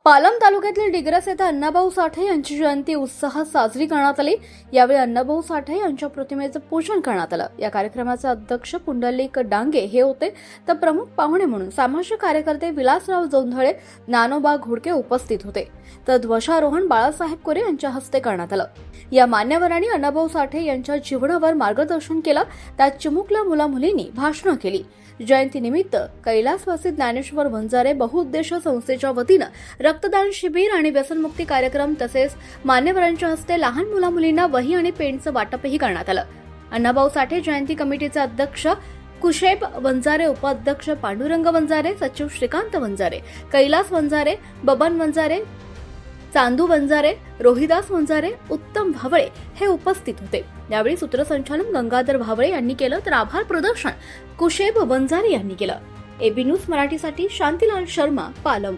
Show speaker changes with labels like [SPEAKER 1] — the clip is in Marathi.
[SPEAKER 1] पालम तालुक्यातील डिग्रस येथे अण्णाभाऊ साठे यांची जयंती उत्साहात साजरी करण्यात आली। यावेळी अण्णाभाऊ साठे यांच्या प्रतिमेचं पूजन करण्यात आलं। या कार्यक्रमाचे अध्यक्ष पुंडलिक डांगे हे होते, तर प्रमुख पाहुणे म्हणून सामाजिक कार्यकर्ते विलासराव जोंधळे, ज्ञानोबा घोडके उपस्थित होते, तर ध्वजारोहण बाळासाहेब कोरे यांच्या हस्ते करण्यात आलं। या मान्यवरांनी अण्णाभाऊ साठे यांच्या जीवनावर मार्गदर्शन केलं, त्यात चिमुकल्या मुला-मुलींनी भाषणं केली। जयंतीनिमित्त कैलासवासी ज्ञानेश्वर वंजारे बहुउद्देशीय संस्थेच्या वतीनं रक्तदान शिबिर आणि व्यसनमुक्ती कार्यक्रम तसेच मान्यवरांच्या हस्ते लहान मुला-मुलींना वही आणि पेनचं वाटपही करण्यात आलं। अण्णाभाऊ साठे जयंती कमिटीचे अध्यक्ष कुशेब वंजारे, उपाध्यक्ष पांडुरंग वंजारे, सचिव श्रीकांत वंजारे, कैलास वंजारे, बबन वंजारे, चांदू वंजारे, रोहिदास वंजारे, उत्तम भावळे हे उपस्थित होते। यावेळी सूत्रसंचालन गंगाधर भावळे यांनी केलं, तर आभार प्रदर्शन कुशेब वंजारे यांनी केलं। एबी न्यूज मराठीसाठी शांतीलाल शर्मा, पालम।